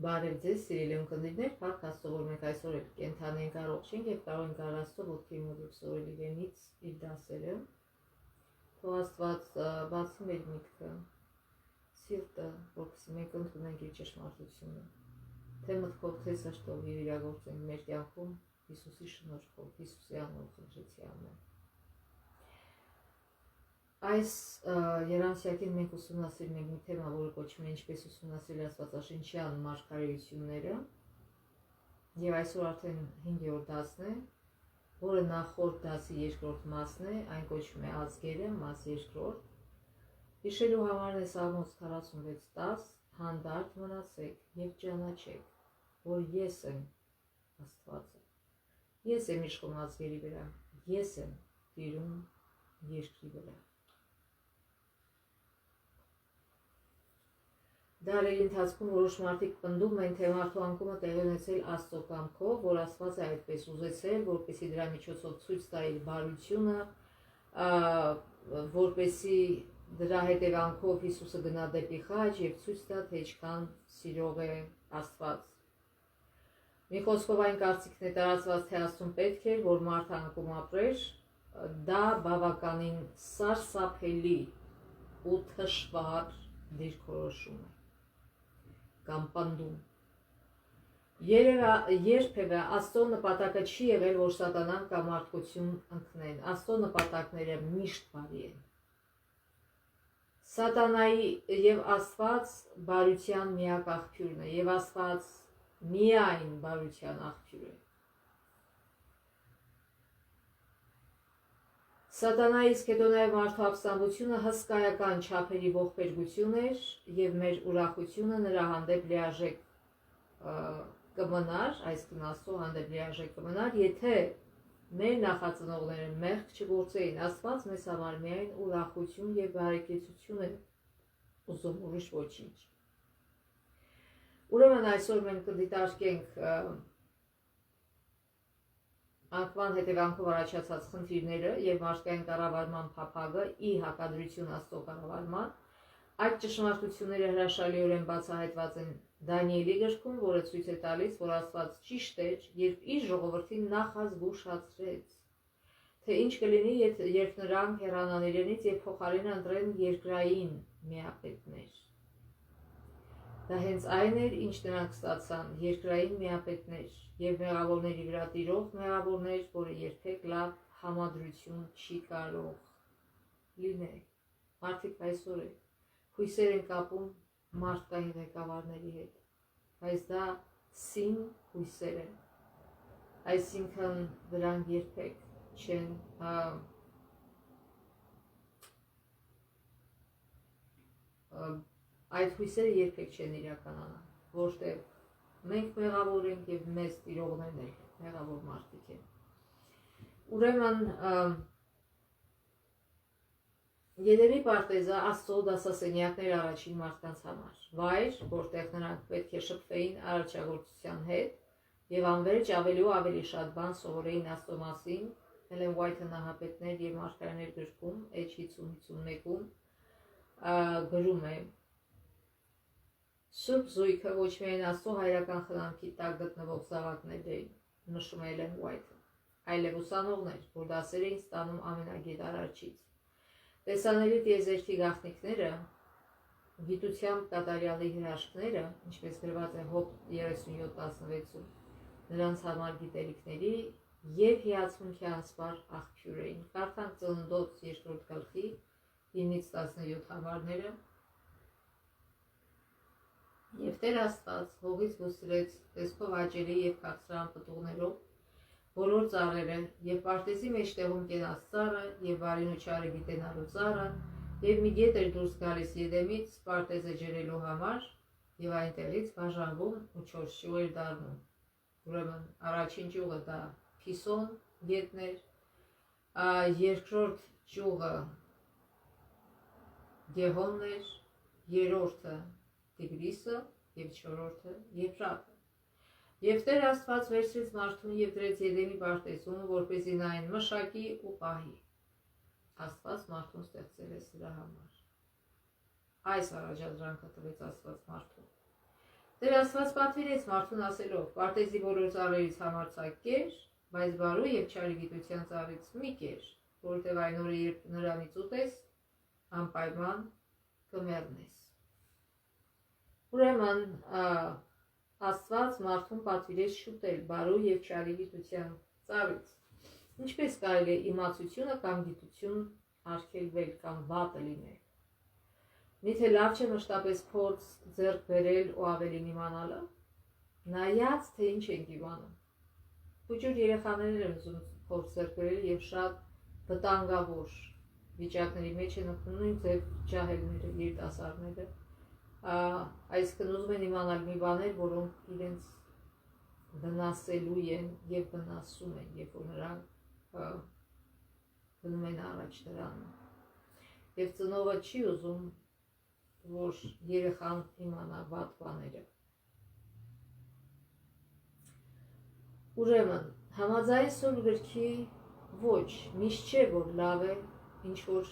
Բարև ձեզ, սիրելի ունկնդիրներ, փառք Աստծո, որ մենք այսօր էլ կենդանի ենք, առողջ ենք եւ կարող ենք Աստծո ոտքի մոտ սովորել իրենից իր դասերը։ Թող Աստված բացի մեր միտքը, սիրտը, որպեսզի մենք ընդունենք իր ճշմարտությունը, թե մտքով, թե սրտով եւ իրագործենք մեր կյանքում Հիսուսի շնորհքով, Հիսուսի անունով խնդրեցի ամեն։ Այս երամսյակին մենք ուսումնասիրում ենք մի թեմա, որը կոչվում է ինչպես ուսումնասիրել աստվածաշնչյան մարգարեությունները, եւ այսօր արդեն 5-րդ դասն է, որը նախորդ դասի երկրորդ մասն է, այն կոչվում է ազգերը, մաս երկրորդ։ Հիշելու համար է Սաղմոս 46:10, հանդարտ մնացեք եւ ճանաչեք, որ ես եմ Աստվածը։ Ես եմ իշխում ազգերի վրա, ես եմ տիրում երկրի վրա։ Դարերի ընթացքում որոշ մարդիկ պնդում են, թե մարդու անկումը տեղի ունեցել Աստծո կամքով, որ Աստված է այդպես ուզեցել, որպեսզի դրա միջոցով ցույց տա իր բարությունը, որպեսզի դրա հետևանքով Հիսուսը գնա դեպի խաչ եւ ցույց տա, թե ինչքան սիրող է Աստված։ Մի խոսքով այն կարծիքն է տարածված, թե Աստծուն պետք էր, որ մարդը անկում ապրեր, դա բավականին սարսափելի ու թշվառ դիրքորոշում է կամ պնդում։ Երբևէ Աստծո նպատակը չի եղել, որ սատանան կամ մարդկություն ընկնեն։ Աստծո նպատակները միշտ բարի են։ Սատանայի եւ Աստված բարության միակ աղբյուրն է, եւ Աստված միայն բարության աղբյուր է։ Սատանայի իսկ հետո նաև մարդու ապստամբությունը հսկայական չափերի ողբերգություն էր եւ մեր ուրախությունը նրա հանդեպ լիարժեք կմնար, այսինքն Աստծո հանդեպ լիարժեք կմնար, եթե մեր նախածնողները մեղք չգործեին։ Աստված մեզ համար միայն ուրախություն եւ բարեկեցություն է ուզում, ուրիշ ոչինչ։ Ուրեմն այսօր մենք կդիտարկենք անկման հետևանքով առաջացած խնդիրները եւ մարդկային կառավարման փափագը ի հակադրություն Աստծո կառավարման։ Այդ ճշմարտությունները հրաշալիորեն բացահայտված են Դանիելի գրքում, որը ցույց է տալիս, որ Աստված ճիշտ էր, երբ իր ժողովրդին նախազգուշացրեց, թե ինչ կլինի, երբ նրանք հեռանան իրենից եւ փոխարենը ընտրեն երկրային միապետներ։ Դա հենց այն էր, ինչ նրանք ստացան, երկրային միապետներ եւ մեղավորների վրա տիրող մեղավորներ, որը երբեք լավ համադրություն չի կարող լինել։ Մարդիկ այսօր հույսեր են կապում մարդկային ղեկավարների հետ, բայց դա սին հույսեր են, այսինքն դրանք երբեք չեն այդ հույսերը երբեք չեն իրականանա, որտեղ մենք մեղավոր ենք եւ մեզ տիրողներն են մեղավոր մարդիկ են։ Ուրեմն Եդեմի պարտեզը Աստծո դասասենյակներ առաջին մարդկանց համար, վայր, որտեղ նրանք պետք է շփվեին արարչագործության հետ եւ անվերջ ավելի ու ավելի շատ բան սովորեին Աստծո մասին։ Հելեն Ուայթը նահապետներ եւ մարգարեներ գրքում H50-51-ում գրում է. Սուրբ զույգը ոչ միայն Աստծո հայրական խնամքի տակ գտնվող զավակներ էին, նշում է Հելեն Ուայթը, այլև ուսանողներ, որ դասեր էին ստանում ամենագետ արարչից։ Տեսանելի տիեզերքի գաղտնիքները, գիտությամբ կատարյալի հրաշքները, ինչպես գրված է Հոբ 37:16-ում, նրանց համար գիտելիքների եւ հիացմունքի անսպար աղբյուր էին։ Կարդանք Ծննդոց 2-րդ գլխի 9-17 համարները։ Եվ Տեր Աստված հողից բուսրեց տեսքով աճելի եւ քաղցրան պտուղներով բոլոր ծառերը եւ պարտեզի մեջտեղում կենաց ծառը եւ վարին ու չարը գիտենալու ծառը եւ մի գետ էր դուրս գալիս Եդեմից պարտեզը ջրելու համար եւ այնտեղից բաժանվում ու 4 ճյուղ էր դառնում։ Ուրեմն առաջին ճյուղը դա Փիսոն գետն էր, երկրորդ ճյուղը Գեհոնն էր, երրորդը Տիգրիսը եւ չորրորդը Եփրատը։ Եվ Տեր Աստված վերցրեց մարդուն եւ դրեց Եդեմի պարտեզում, որպեսզի նա այն մշակի ու պահի։ Աստված մարդուն ստեղծել է սրա համար։ Այս առաջադրանքը տվեց Աստված մարդուն։ Տեր Աստված պատվիրեց մարդուն ասելով. «Պարտեզի բոլոր ծառերից համարձակ կեր, բայց բարու եւ չարի գիտության ծառից մի կեր, որովհետեւ այն օրը, երբ նրանից ուտես, անպայման կմեռնես»։ Ուրեմն Աստված մարդուն պատվիրեց շուտել բարու եւ չարի գիտության ծառից։ Ինչպես կարելի է իմացությունը կամ գիտություն արգելվել կամ վատը լինել։ Միթե լավ չէ մշտապես փորձ ձեռք բերել ու ավելին իմանալը, նայած թե ինչ ենք իմանում։ Փոքր երեխաներն են ուզում փորձ ձեռք բերել եւ շատ վտանգավոր վիճակների մեջ են ընկնում, նույն ձև ջահելները, երիտասարդները, այսինքն ուզում են իմանալ մի բաներ, որոնք իրենց վնասելու են եւ վնասում են, երբ որ նրանք գնում են առաջ դրանում։ Եվ ծնողը չի ուզում, որ երեխան իմանա վատ բաները։ Ուրեմն, համաձայն Սուրբ գրքի ոչ, միշտ չէ, որ լավ է ինչ-որ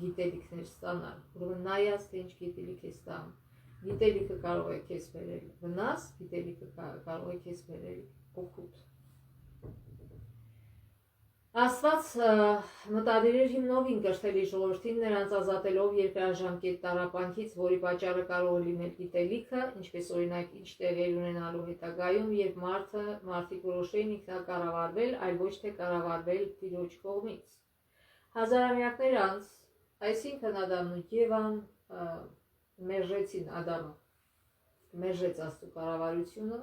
գիտելիքներ ստանալ։ Ուրեմն նայած թե ինչ գիտելիք է ստանում։ Գիտելիքը կարող է քեզ բերել վնաս, գիտելիքը կարող է քեզ բերել օգուտ։ Աստված մտադիր էր հիմնովին կրթելի ժողովրդին, նրանց ազատելով երկարաժամկետ տառապանքից, որի պատճառը կարող է լինել գիտելիքը, ինչպես օրինակ ինչ տեղի ունենալու հետագայում, երբ մարդիկ որոշեին ինքնակառավարվել, այլ ոչ թե կառավարվել Տիրոջ կողմից։ Հազարամյակներ անց, այսինքն Ադամն ու Եվան մերժեցին Ադամը, մերժեց Աստծո կառավարությունը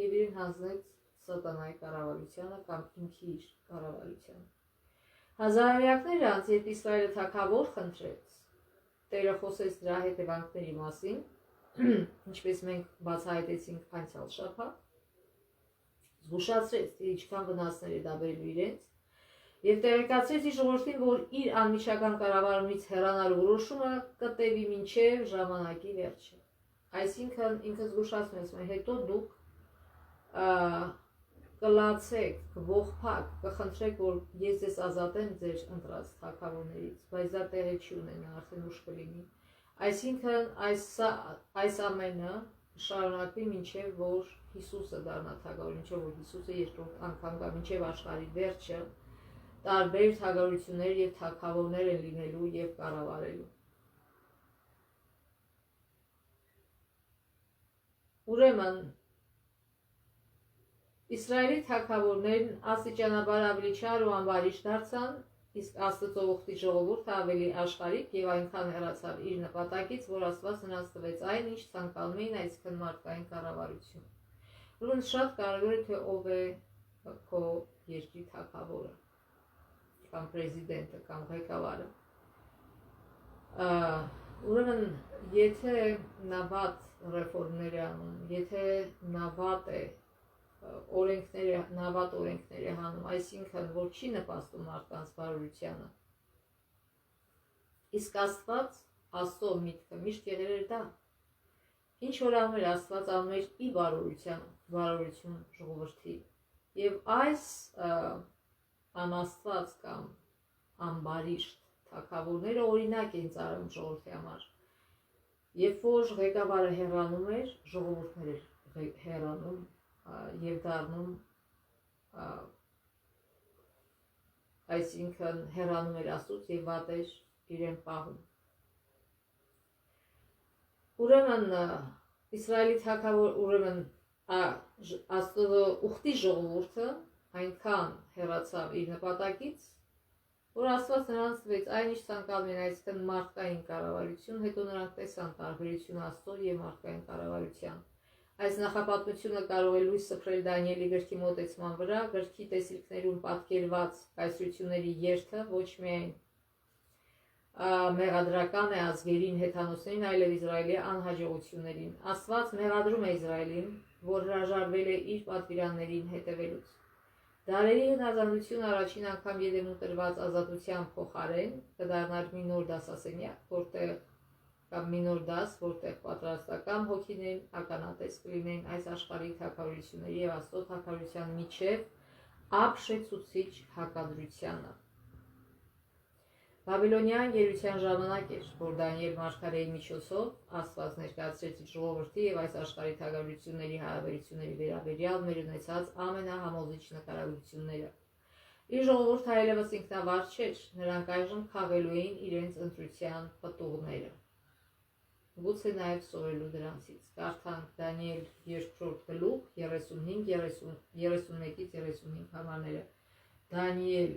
եւ իրեն հանձնեց սատանայի կառավարությանը կամ ինքի իր կառավարությանը։ Հազարամյակներ անց, երբ Իսրայելը թագավոր խնդրեց, Տերը խոսեց դրա հետևանքների մասին, ինչպես մենք բացահայտեցինք անցյալ շաբաթ, զգուշացրեց, թե ինչքան վնասներ է դա բերելու իրենց, եւ տեղեկացրեց իր ժողովրդին, որ իր անմիջական կառավարումից հեռանալու որոշումը կտևի մինչև ժամանակի վերջը։ Այսինքն ինքը զգուշացնում է, հետո դուք կլացեք, կողփակ, կխնդրեք, որ ես ձեզ ազատեմ ձեր ընտրած թագավորներից, բայց դա տեղի չի ունենա, արդեն ուշ կլինի։ Այսինքն այս ամենը շարունակվի մինչև որ Հիսուսը դառնա թագավոր, մինչև որ Հիսուսը երկրորդ անգամ գա, մինչև աշխարհի վերջը տարբեր թագավորություններ եւ թագավորներ են լինելու եւ կառավարելու։ Ուրեմն Իսրայելի թագավորներն աստիճանաբար ավելի չար ու անբարիշ դարձան, իսկ Աստծո ուխտի ժողովուրդը ավելի աշխարհիկ եւ այնքան հեռացավ իր նպատակից, որ Աստված նրանց տվեց այն, ինչ ցանկանում էին, այսինքն մարդկային կառավարություն։ Ուրեմն շատ կարևոր է, թե ով է քո երկրի թագավորը, կամ պրեզիդենտը, կամ ղեկավարը։ Ուրեմն, եթե նա վատ ռեֆորմներ է անում, եթե նա վատ օրենքներ է հանում, այսինքն, որ չի նպաստում մարդկանց բարօրությանը, իսկ Աստված, Աստծո միտքը միշտ եղել էր դա, ինչ որ անում էր Աստված, անում էր իր բարօրություն ժողովրդի, եւ այս անաստված կամ անբարիշտ թագավորները օրինակ են ծառայում ժողովրդի համար։ Երբ որ ղեկավարը հեռանում էր, ժողովուրդներ էր հեռանում եւ դառնում, այսինքն հեռանում էր Աստծուց եւ վատ էր իրեն պահում։ Ուրեմն Իսրայելի թագավոր, ուրեմն Աստծո ուխտի ժողովուրդը այնքան հեռացավ իր նպատակից, որ Աստված նրանց տվեց այն, ինչ ցանկանում են, այսինքն մարդկային կառավարություն, հետո նրանք տեսան տարբերությունը Աստծո եւ մարդկային կառավարության։ Այս նախապատմությունը կարող է լույս սփռել Դանիելի գրքի մոտեցման վրա, գրքի տեսիլքներում պատկերված կայսրությունների երթը ոչ միայն մեղադրական է ազգերին, հեթանոսներին, այլև Իսրայելի անհաջողություններին։ Աստված մեղադրում է Իսրայելին, որ հրաժարվել է իր պատվիրաններին հետևելուց։ Դարերի հնազանդությունը առաջին անգամ Եդենում տրված ազատության փոխարեն կդառնար մի նոր դասասենյակ, որտեղ կամ մի նոր դաս, որտեղ պատրաստական հոգիներն ականատես կլինեն այս աշխարհի թագավորությունների եւ Աստծո թագավորության միջև ապշեցուցիչ հակադրությանը։ Բաբելոնյան գերության ժամանակ էր, որ Դանիել մարգարեի միջոցով Աստված ներկայացրեց իր ժողովրդի եւ այս աշխարհի թագավորությունների հարաբերությունների վերաբերյալ մեր ունեցած ամենահամոզիչ նկարագրությունները։ Իր ժողովուրդը այլևս ինքնավար չէր, նրանք այժմ քաղելու էին իրենց ընտրության պտուղները։ Գուցե նաև սովորելու դրանցից։ Կարդանք Դանիել 2-րդ գլուխ 31-ից 35 համարները։ Դանիել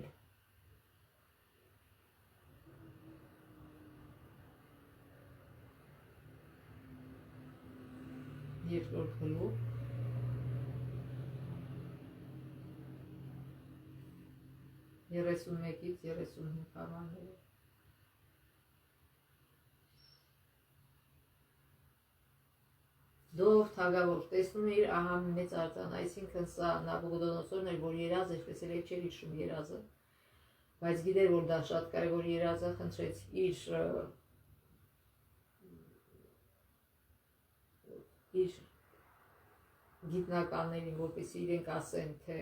2-րդ գլուխ 31-ից 35 համարները։ Դով թագավոր տեսնում էր ահա մեծ արձան, այսինքն սա Նաբուգոդոնոսորն էր, որ երազ էր, տեսել էր չէր հիշում երազը, բայց գիտեր, որ դա շատ կարևոր երազ է, խնդրեց իր գիտնականներին, որպեսզի իրենք ասեն, թե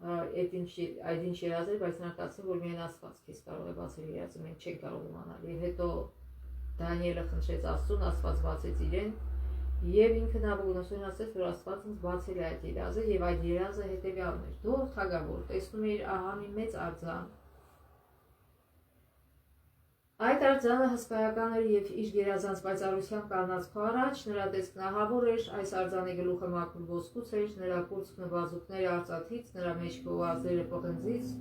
այդ ինչ երազ էր, բայց նրանք ասին, որ միայն Աստված քեզ կարող է բացել երազը, մենք չենք կարող իմանալ։ Եվ հետո Դանիելը խնդրեց Աստծուն, Աստված բացեց իրեն, եւ ինքը Նաբուգոդոնոսորին ասեց, որ Աստված ինձ բացել է այդ երազը, եւ այդ երազը հետեւյալն էր. Դով թագավոր տեսնում էր ահա մի մեծ արձան։ Այդ արձանը հսկայական էր եւ իր գերազանց պայծառությամբ կանգնած քո առաջ, նրա տեսքն ահավոր էր, այս արձանի գլուխը մաքուր ոսկուց էր, նրա կուրծքն ու բազուկները արծաթից, նրա մեջքը ու ազերը պղնձից,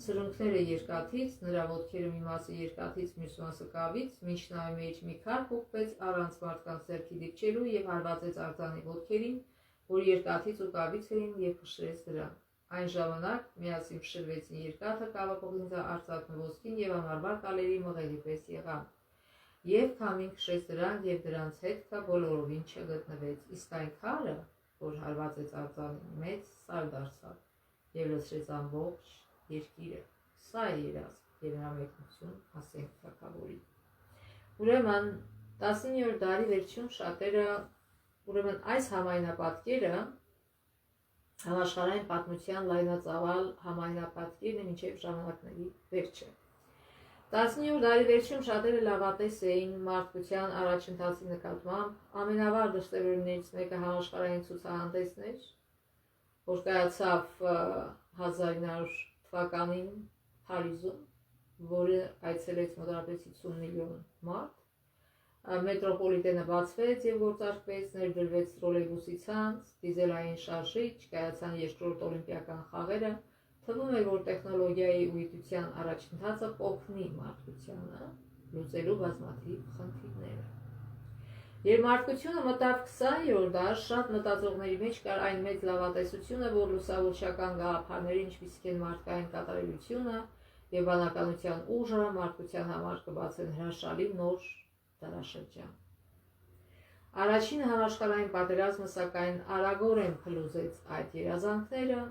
սրունքները երկաթից, նրա ոտքերը մի մասը երկաթից, մյուս մասը կավից, մինչ նայում էր մի քար փոխվեց առանց մարդկանց ձեռքի դիպչելու եւ հարվածեց արձանի ոտքերին, որ երկաթից ու կավից էին եւ փշրեց դրանք։ Այն ժամանակ միասին փշրվեցին երկաթը, կավը, պղնձը, արծաթն ու ոսկին եւ ամառվար կալերի մղելի պես եղան։ Եվ քամին քշեց դրանք եւ դրանց հետքը բոլորովին չգտնվեց, իսկ այն քարը, որ հարվածեց արձանին, մեծ սար դարձավ եւ լցրեց ամբողջ երկիրը։ Սա է երազ եւ նրա մեկնություն, ասենք թագավորի։ Ուրեմն 19-րդ դարի վերջում շատերը, ուրեմն այս համայնապատկերը համաշխարհային պատմության լայնածավալ համայնապատկերն է մինչև ժամանակների վերջը։ 19-րդ դարի վերջում շատերը լավատես էին մարդկության առաջընթացի նկատմամբ, ամենավառ դժտերություններից մեկը համաշխարհային ցուցահանդեսն էր, որ կայացավ 1900 թվականին Փարիզում, որը այցելեց մոտավորապես 50 միլիոն մարդ, մետրոպոլիտենը բացվեց եւ գործարկվեց, ներդրվեց տրոլեյբուսի ցանց, դիզելային շարժիչ, կայացան երկրորդ օլիմպիական խաղերը, թվում է, որ տեխնոլոգիայի ու գիտության առաջընթացը կօգնի մարդկությանը լուծելու բազմաթիվ խնդիրները։ Երբ մարդկությունը մտավ 20-րդ դար, շատ մտածողների մեջ կար այն մեծ լավատեսությունը, որ լուսավորչական գաղափարները, ինչպիսիք են մարդկային կատարելությունը եւ բանականության ուժը, մարդկության համար կբացեն հրաշալի նոր դարաշրջան։ Առաջին համաշխարհային պատերազմը սակայն արագորեն փլուզեց այդ երազանքները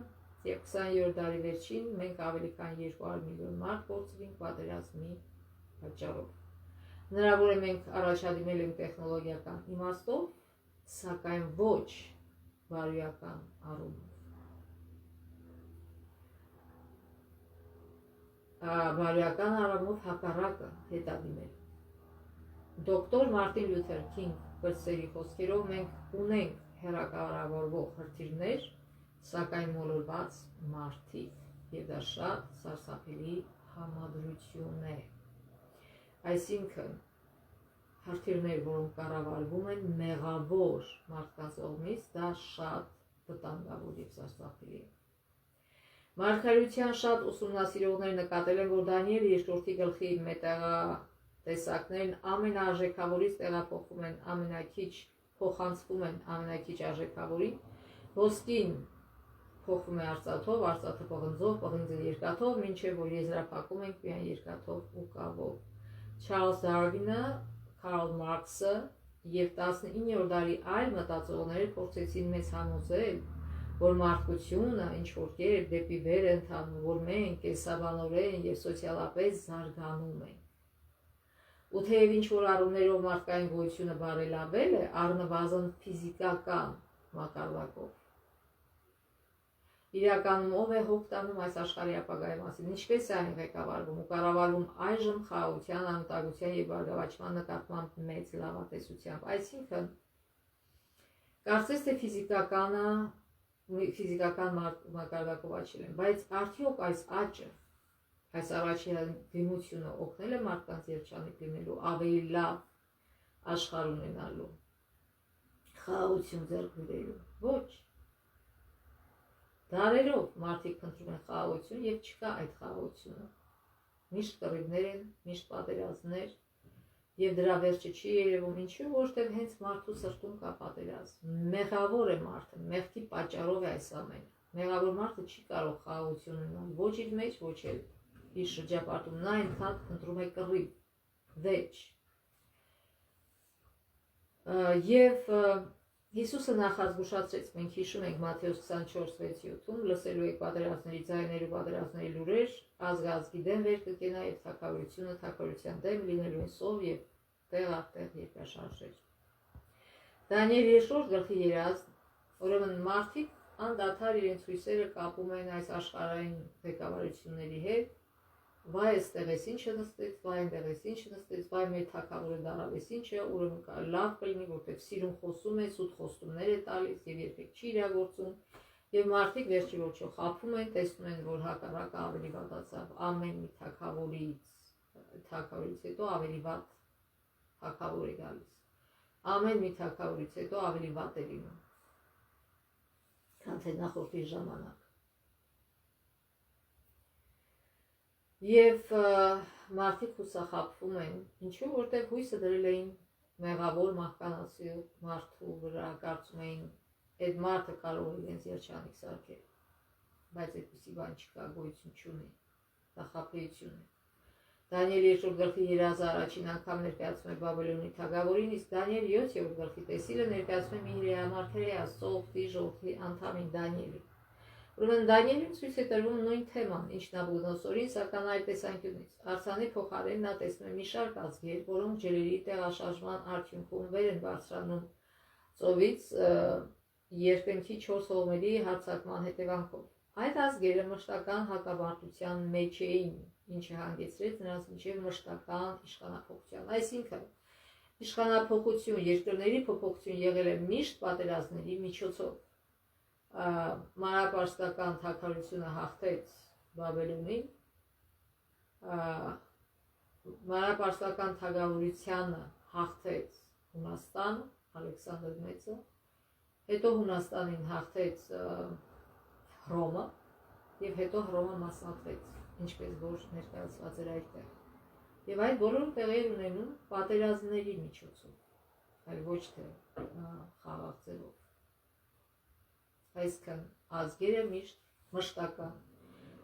եւ 20-րդ դարի վերջին մենք ավելի քան 200 միլիոն մարդ կորցրինք պատերազմի պատճառով։ Հնարավոր է մենք առաջադիմել ենք տեխնոլոգիական իմաստով, սակայն ոչ բարոյական առումով։ Բարոյական առումով հակառակը հետադիմել։ Դոկտոր Մարտին Լյութեր Քինգ կրսերի խոսքերով մենք ունենք հեռակառավարվող հրթիռներ, սակայն մոլորված մարդիկ, եւ դա շատ սարսափելի համադրություն է։ Այսինքն հրթիռներ, որոնք կառավարվում են մեղավոր մարդկանց կողմից, դա շատ վտանգավոր եւ սարսափելի է։ Մարգարեության շատ ուսումնասիրողներ նկատել են, որ Դանիել 2-րդի գլխի մետաղատեսակներն ամենաարժեքավորից տեղափոխվում են ամենակիչ, փոխանցվում են ամենակիչ արժեքավորին, ոսկին փոխվում է արծաթով, արծաթը պղնձով, պղնձը երկաթով, մինչև որ եզրափակում ենք միայն երկաթով ու կավով։ Չարլզ Դարվինը, Կարլ Մարքսը եւ 19-րդ դարի այլ մտածողներ փորձեցին մեզ համոզել, որ մարդկությունը ինչ որ կերպ դեպի վեր է ընթանում, որ մենք կենսաբանորեն եւ սոցիալապես զարգանում ենք։ Ու թեև ինչ որ առումներով մարդկային գոյությունը բարելավել է, առնվազն ֆիզիկական մակարդակով։ իրականում ով է հոգ տանում այս աշխարհի ապագայի մասին, ինչպես է այն ղեկավարվում ու կառավարվում այժմ խաղաղության, անվտանգության եւ բարգավաճման նկատմամբ մեծ լավատեսությամբ։ Այսինքն, կարծես թե ֆիզիկական մակարդակով աճել են, բայց արդյոք այս աճը, այս առաջի դիմությունը օգնել է մարդկանց երջանիկ լինելու, ավելի լավ աշխարհ ունենալու, խաղաղություն ձեռք բերելու։ Ոչ։ Դարերով մարդիկ փնտրում են խաղաղություն եւ չկա այդ խաղաղությունը։ Միշտ կռիվներ են, միշտ պատերազմներ եւ դրա վերջը չի երևում, ինչու որտեղ հենց մարդու սրտում կա պատերազմ։ Մեղավոր է մարդը, մեղքի պատճառով է այս ամենը։ Մեղավոր մարդը չի կարող խաղաղություն ունենալ ոչ իր մեջ, ոչ էլ իր շրջապատում, նա այնքան փնտրում է կռիվ, վեճ։ Եվ Հիսուսը նախազգուշացրեց, մենք հիշում ենք Մատթեոս 24:6-7-ում, լսելու եք պատերազմների ձայներ ու պատերազմների լուրեր, ազգ ազգի դեմ վեր կկենա եւ թագավորությունը թագավորության դեմ լինելու են սով եւ տեղ արտեղ երկրաշարժեր։ Դանիել 3:3 ուրեմն մարդիկ անդադար իրենց հույսերը կապում են այս աշխարհային ղեկավարությունների հետ, վայ այստեղ էս ինչը նստեց, վայ այնտեղ էս ինչը նստեց, վայ մեր թագավորը դարավ էս ինչը, ուրեմն լավ կլինի, որտեղ սիրուն խոսում է, սուտ խոստումներ է տալիս եւ երբեք չի իրագործում, եւ մարդիկ վերջի վերջո խաբում են, տեսնում են, որ հակառակը ավելի վատացավ, ամեն մի թագավորից հետո ավելի վատ թագավոր է գալիս, ամեն մի թագավորից հետո ավելի վատ է լինում, քան թե նախորդի ժամանակ։ Եվ մարդիկ հուսախաբվում են, ինչու որտեղ հույսը դրել էին մեղավոր մահկանացի մարդու վրա, կարծում էին այդ մարդը կարող է իրենց երջանիկ սարքել, բայց այդպիսի բան չկա, գոյություն չունի, դա խաբեություն է։ Դանիել 3:3 առաջին անգամ ներկայացում է Բաբելոնի թագավորին, իսկ Դանիել 7:3 տեսիլը ներկայացում է մի հրեամարգարե Աստծո օգտի ժողովրդի անդամին Դանիելին։ Ուրեմն Դանիելին ցույց է տրվում նույն թեման, ինչ Նաբուկոդոնոսորին, սակայն այլ տեսանկյունից։ Արձանի փոխարեն նա տեսնում է մի շարք ազգեր, որոնք ջրերի տեղաշարժման արդյունքում վեր են բարձրանում ծովից երկնքի 4 հողմերի հարձակման հետևանքով։ Այդ ազգերը մշտական հակամարտության մեջ էին, ինչը հանգեցրեց նրանց միջև մշտական իշխանափոխության։ Այսինքն, իշխանափոխություն, երկրների փոփոխություն եղել է միշտ պատերազմների միջոցով։ Մանրապարսկական թագավորությունը հաղթեց Բաբելոնին, մանրապարսկական թագավորությանը հաղթեց Հունաստանը, Ալեքսանդր Մեծը, հետո Հունաստանին հաղթեց Հռոմը եւ հետո Հռոմը մասնատվեց, ինչպես որ ներկայացված էր այդտեղ։ Եվ այդ բոլորը տեղի էր ունենում պատերազմների միջոցով, այլ ոչ թե խաղաղ ձևով։ Այսքան ազգերը միշտ մշտական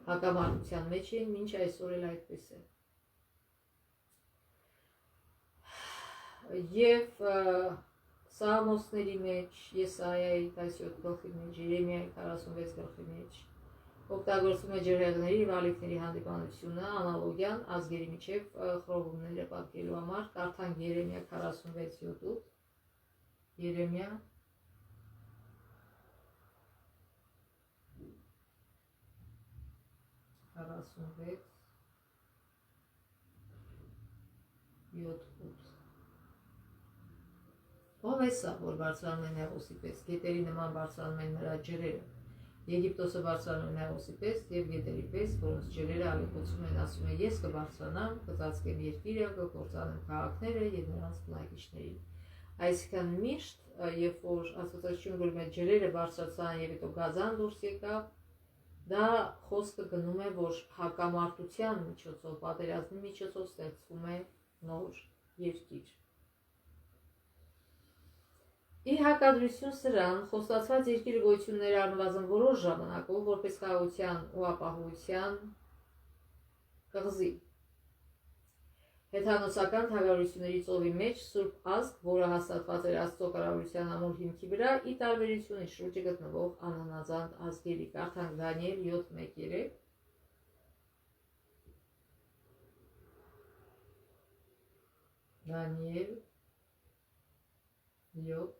հակամարտության մեջ էին, մինչ այսօր էլ այդպես է։ Եվ Սաղմոսների մեջ, Եսայայի 17 գլխի մեջ, Երեմիայի 46 գլխի մեջ օգտագործվում է ջրհեղների և ալիքների հանդիպանությունը, անալոգիան ազգերի միջև խռովումները պատկելու համար, կարդանք Երեմիա 46:7, Երեմիա 46:7-8 Ով է սա, որ բարձրանում է Նեղոսի պես, գետերի նման բարձրանում են նրա ջրերը, Եգիպտոսը բարձրանում է Նեղոսի պես և գետերի պես, որոնց ջրերը ալեկոծում են, ասում է, ես կբարձրանամ, կծածկեմ երկիրը, կկործանեմ քաղաքները և նրանց բնակիչներին։ Այսինքն միշտ, երբ որ Աստվածաշունչում գրում է ջրերը բարձրացան և հետո գազան դուրս եկավ, դա խոսքը գնում է, որ հակամարտության միջոցով, պատերազմի միջոցով ստեղծվում է նոր երկիր։ Ի հակադրություն սրան, խոստացված երկիրը գոյություններ առնվազն որոշ ժամանակով, որպես խաղաղության ու ապահովության կղզի։ Հեթանոսական թագավորությունների ծովի մեջ սուրբ ազգ, որը հաստատված էր Աստծո կառավարության ամուր հիմքի վրա, ի տարբերություն իր շուրջը գտնվող անհնազանդ ազգերի, կարդանք Դանիել 7:1-3, Դանիել 7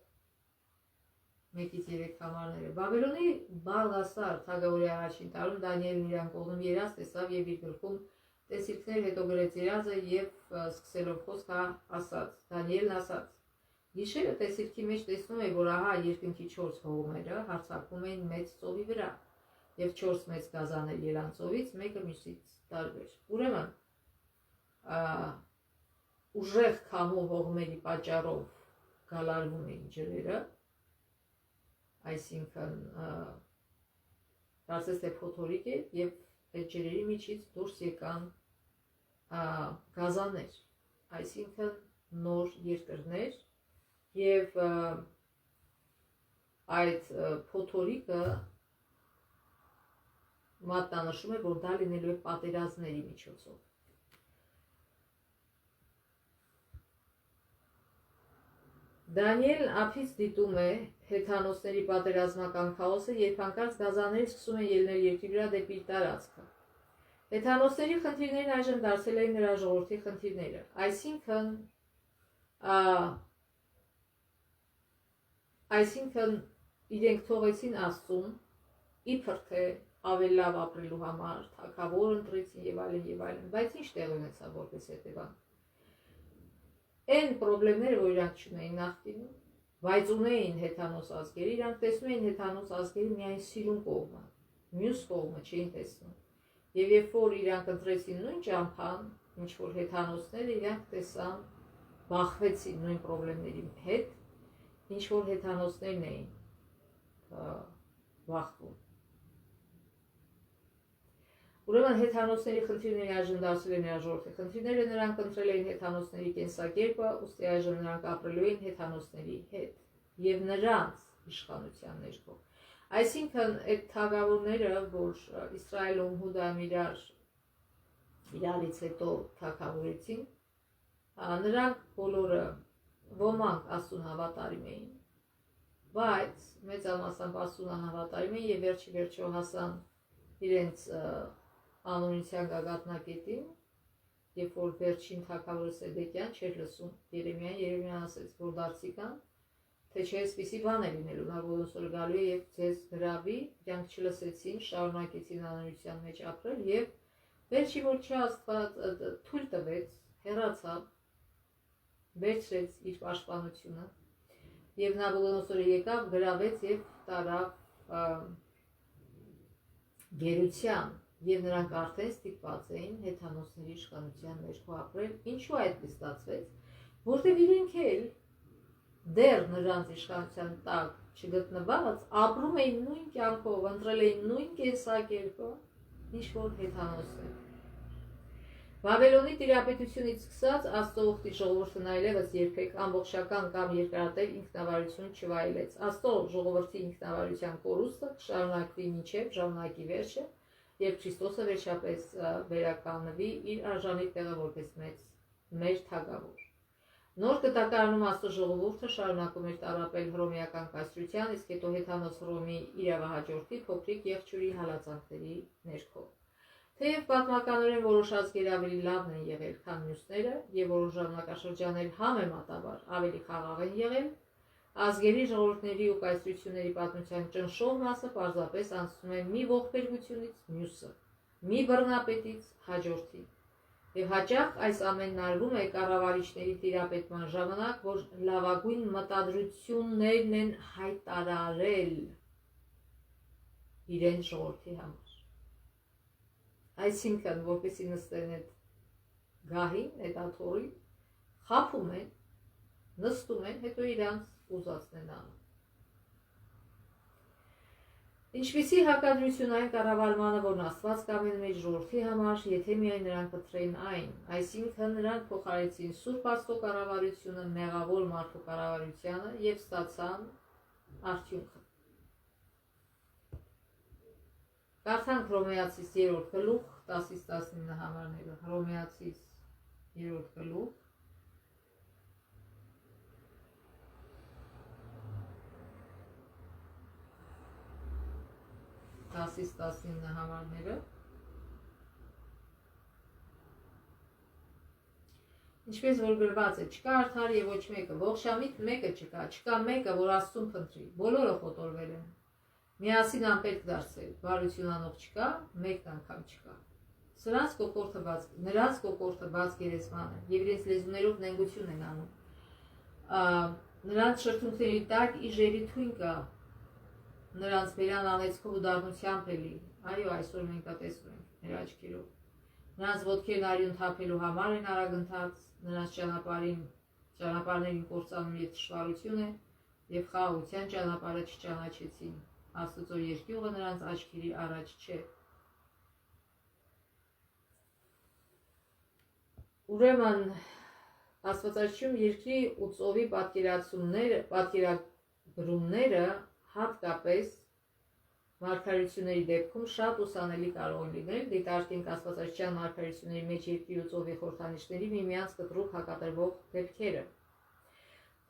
1-ից 3 համարները։ Բաբելոնի Բաղդասար թագավորի առաջին տարում Դանիելն իրան կողմում երազ տեսավ եւ իր գլխում տեսիլքներ հետո գրեց երազը եւ սկսելով խոսք ասաց։ Դանիելն ասաց. Գիշերը տեսիլքի մեջ տեսնում էի, որ ահա երկնքի 4 հողմերը հարձակվում էին մեծ ծովի վրա եւ 4 մեծ գազաններ ելան ծովից, մեկը մյուսից տարբեր։ Ուրեմն ուժեղ քամու հողմերի պատճառով գալարվում էին ջրերը, այսինքն դարձեց թե փոթորիկ է եւ այդ ջրերի միջից դուրս եկան գազաններ, այսինքն նոր երկրներ եւ այդ փոթորիկը մատնանշում է, որ դա լինելու է պատերազմների միջոցով։ Դանիելն ափից դիտում է հեթանոսների պատերազմական քաոսը, երբ հանկարծ գազանները սկսում են ելնել երկրի վրա դեպի տարածքը։ Հեթանոսների խնդիրներն այժմ դարձել էին նրա ժողովրդի խնդիրները, այսինքն իրենք թողեցին Աստծուն, իբր թե ավելի լավ ապրելու համար, թագավոր ընտրեցին եւ այլն, բայց ինչ տեղ ունեցավ որպես հետևանք։ Այն խնդիրները, որ իրանք չունեին նախկինում, բայց ունեին հեթանոս ազգերը, իրանք տեսնում էին հեթանոս ազգերի միայն սիրուն կողմը, մյուս կողմը չէին տեսնում։ Եվ երբ որ իրանք ընտրեցին նույն ճամփան, ինչ որ հեթանոսները, իրանք տեսան, բախվեցին նույն խնդիրների հետ, ինչ որ հեթանոսներն էին բախվում։ Ուրեմն հեթանոսների խնդիրները այժմ դարձել են նրա ժողովրդի խնդիրները, նրանք ընտրել էին հեթանոսների կենսակերպը, ուստի այժմ նրանք ապրելու են հեթանոսների հետ եւ նրանց իշխանության ներքո։ Այսինքն այդ թագավորները, որ Իսրայելում Հուդայում իրարից հետո թագավորեցին, նրանք բոլորը ոմանք Աստծուն հավատարիմ էին, բայց մեծամասամբ Աստծուն անհավատարիմ էին եւ վերջիվերջո հասան իրենց անօրինության գագաթնակետին, երբ որ վերջին թագավորը Սեդեկյան չէր լսում Երեմիան ասեց, որ դարձի կան, թե չէ այսպիսի բան է լինելու, Նավուխոդոնոսորը գալու է եւ ձեզ գրավի, իրանք չլսեցին, շարունակեցին անօրինության մեջ ապրել եւ վերջի որ Աստված թույլ տվեց, հեռացավ, վերցրեց իր պաշտպանությունը եւ Նավուխոդոնոսորը եկավ, գրավեց եւ տարավ գերության եւ նրանք արդեն ստիպված էին հեթանոսների իշխանության ներքո ապրել, ինչու այդպես ստացվեց, որտեղ իրենք էլ դեռ նրանց իշխանության տակ չգտնված ապրում էին նույն կյանքով, ընտրել էին նույն կենսակերպը, ինչ որ հեթանոսները։ Բաբելոնի տիրապետությունից սկսած Աստծո ուխտի ժողովուրդն այլևս երբեք ամբողջական կամ երկարատև ինքնավարություն չվայելեց։ Աստծո ժողովրդի ինքնավարության կորուստը կշարունակվի մինչև ժամանակի վերջը, երբ Քրիստոսը վերջապես վերականգնվի իր արժանի տեղը որպես մեր թագավոր։ Նոր կտակարանում Աստծո ժողովուրդը շարունակում էր տառապել հռոմեական կայսրության, իսկ հետո հեթանոս Հռոմի իրավահաջորդի փոքրիկ եղջյուրի հալածանքների ներքո։ Թեև պատմականորեն որոշ ազգեր ավելի լավն են եղել, քան մյուսները, եւ որոշ ժամանակաշրջաններ համեմատաբար ավելի խաղաղ են եղել, ազգերի, ժողովուրդների ու կայսրությունների պատմության ճնշող մասը պարզապես անցնում է մի ողբերգությունից մյուսը, մի բռնապետից հաջորդին։ Եվ հաճախ այս ամենն արվում է կառավարիչների տիրապետման ժամանակ, որ լավագույն մտադրություններն են հայտարարել իրենց ժողովրդի համար։ Այսինքն, որպեսզի նստեն այդ գահին, այդ աթոռին, խաբում են, նստում են, հետո իրանց ուզածն են անում։ Ինչպիսի հակադրություն այն կառավարմանը, որն Աստված կամենում էր ժողովրդի համար, եթե միայն նրանք կտրեին այն, այսինքն նրանք փոխարեցին Սուրբ Աստծո կառավարությունը մեղավոր մարդու կառավարությանը եւ ստացան արդյունքը։ Կարդանք Հռոմեացիս 3-րդ գլուխ 10-ից 19 համարները, Հռոմեացիս 3-րդ գլուխ 10-ից 19 համարները։ Ինչպես որ գրված է, չկա արդար եւ ոչ մեկը, ողջամիտ մեկը չկա մեկը, որ Աստծուն փնտրի, բոլորը խոտորվել են։ Միասին անպետք դարձել, բարություն անող չկա, մեկն անգամ չկա։ Նրանց կոկորդը բաց գերեզման է եւ իրենց լեզուներով նենգություն են անում։ Նրանց շրթունքների տակ իժերի թույն կա, նրանց բերան անեցքով ու դառնությամբ էլի։ Այո, այսօր մենք դա տեսնում ենք մեր աչքերով։ Նրանց ոտքերն արյուն թափելու համար են արագընթաց, նրանց ճանապարհներին կործանում եւ թշվառություն է, եւ խաղաղության ճանապարհը չճանաչեցին։ Աստծո երկյուղը նրանց աչքերի առաջ չէ։ Ուրեմն Աստվածաշունչում երկրի ու ծովի պատկերագրումները հատկապես մարգարեությունների դեպքում շատ ուսանելի կարող են լինել, դիտարկենք աստվածաշնչյան մարգարեությունների մեջ երկրի ու ծովի խորհրդանիշների միմյանց կտրուկ հակադրվող դեպքերը։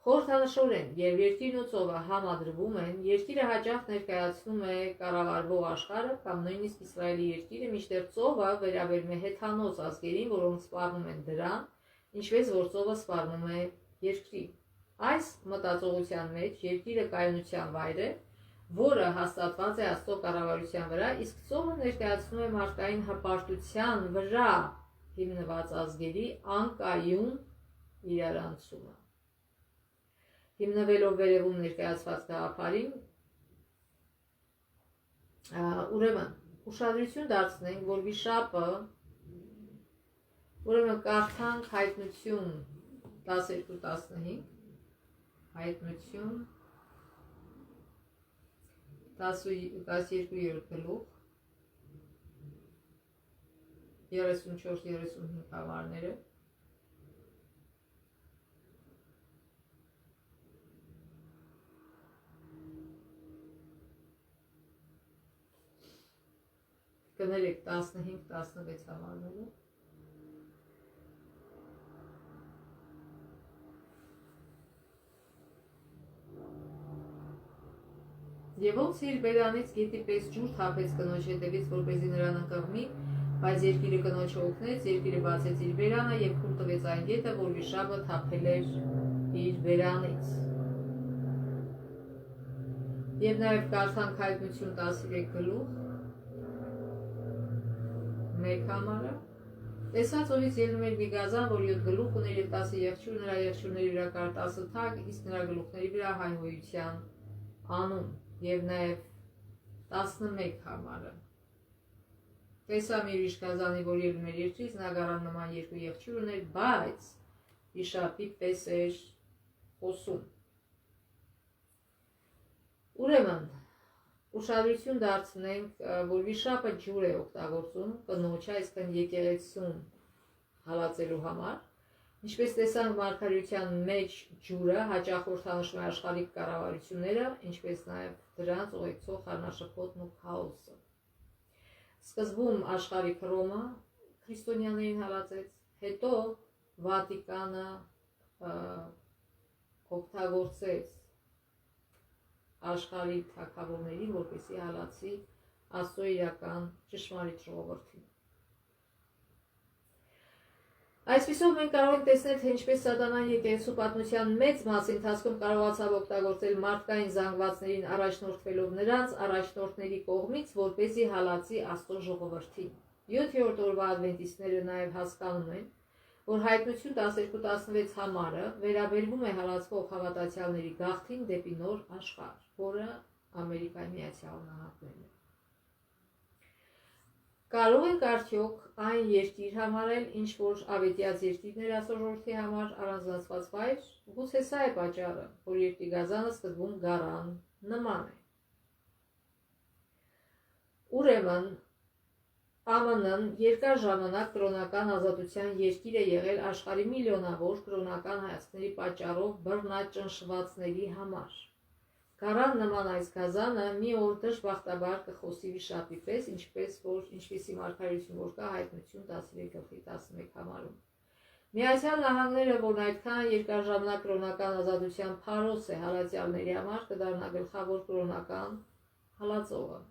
Խորհրդանշորեն, երբ երկիրն ու ծովը համադրվում են, երկիրը հաճախ ներկայացնում է կառավարվող աշխարհը կամ նույնիսկ Իսրայելի երկիրը, մինչդեռ ծովը վերաբերում է հեթանոց ազգերին, որոնք սպառնում են դրան, ինչպես որ ծովը սպառնում է երկրի։ Այս մտածողության մեջ երկիրը կայունության վայր է, որը հաստատված է Աստծո կառավարության վրա, իսկ ծովը ներկայացնում է մարդկային հպարտության վրա հիմնված ազգերի անկայուն իրարանցումը։ Հիմնվելով վերևում ներկայացված գաղափարին, ուրեմն ուշադրություն դարձնենք, որ վիշապը, ուրեմն կարդանք հայտնություն 12-15, հայտնություն 12-րդ գլուխ 34-35 համարները կներեք 15-16 համարները Եվ ոնց իր բերանից գետի պես ջուր թափեց կնոջ հետևից, որպեսզի նրան ընկղմի, բայց երկիրը կնոջը օգնեց, երկիրը բացեց իր բերանը եւ քուր տվեց այն գետը, որ վիշապը թափել էր իր բերանից։ Եվ նաեւ կարդանք հայտնություն 13 գլուխ 1 համարը։ Տեսած օրից ելնում էր մի գազան, որ 7 գլուխ ուներ եւ 10 եղջյուր, նրա եղջյուրների վրա կար 10 թագ, իսկ նրա գլուխների վրա հայհոյության անուն, եւ նաեւ 11 համարը։ Տեսա մի ուրիշ գազանի, որ ելնում էր երկրից, նա գարան նման 2 եղջյուր ուներ, բայց վիշապի պես էր խոսում։ Ուրեմն ուշադրություն դարձնենք, որ վիշապը ջուր է օգտագործում կնոջ, այսինքն եկեղեցուն հալածելու համար, ինչպես տեսանք մարգարեության մեջ ջուրը հաճախ խորհրդանշում է աշխարհիկ կառավարությունները, ինչպես նաև դրանց ուղեկցող խառնաշփոթն ու քաոսը։ Սկզբում աշխարհիկ Ռոմը քրիստոնյաներին հալածեց, հետո Վատիկանը օգտագործեց աշխարհի թագավորներին, որպեսզի հալածի Աստծո իրական ճշմարիտ ժողովրդին։ Այսպիսով մենք կարող ենք տեսնել, թե ինչպես Սատանան եկեղեցու պատմության մեծ մասի ընթացքում կարողացավ օգտագործել մարդկային զանգվածներին առաջնորդվելով նրանց առաջնորդների կողմից, որպեսզի հալածի Աստծո ժողովրդին։ 7-րդ օրվա ադվենտիստները նաև հասկանում են, որ հայտնություն 12-16 համարը վերաբերվում է հալածվող հավատացյալների գաղթին դեպի նոր աշխարհ, որը Ամերիկայի Միացյալ Նահանգներն է։ Կարող ենք արդյոք այն երկիր համարել, ինչ որ ավետյաց երկիրներ Աստծո ժողովրդի համար առանձնացված վայր, գուցե սա է պատճառը, որ երկրի գազանը սկզբում գարան նման է։ Ուրեմն ԱՄՆ-ն երկար ժամանակ կրոնական ազատության երկիր է եղել աշխարհի միլիոնավոր կրոնական հայացքների պատճառով բռնաճնշվածների համար։ Գարան նման այս գազանը մի օր դժբախտաբար կխոսի վիշապի պես, ինչպեսի մարգարեություն որ կա հայտնություն 13-11 համարում։ Միացյալ Նահանգները, որն այդքան երկար ժամանակ կրոնական ազատության փարոս է հալածյալների համար, կդառնա գլխավոր կրոնական հալածողը։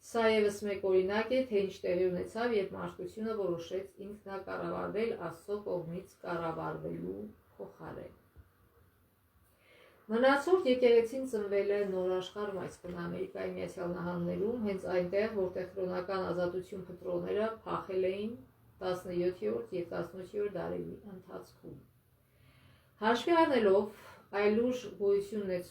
Սա ևս մեկ օրինակ է, թե ինչ տեղի ունեցավ, երբ մարդկությունը որոշեց ինքնակառավարվել Աստծո կողմից կառավարվելու փոխարեն։ Մնացորդ եկեղեցին ծնվել է նոր աշխարհում, այսինքն Ամերիկայի Միացյալ Նահանգներում, հենց այնտեղ, որտեղ կրոնական ազատություն փտրողները փախել էին 17-րդ և 18-րդ դարերի ընթացքում։ Հաշվի առնելով այլուր գոյություն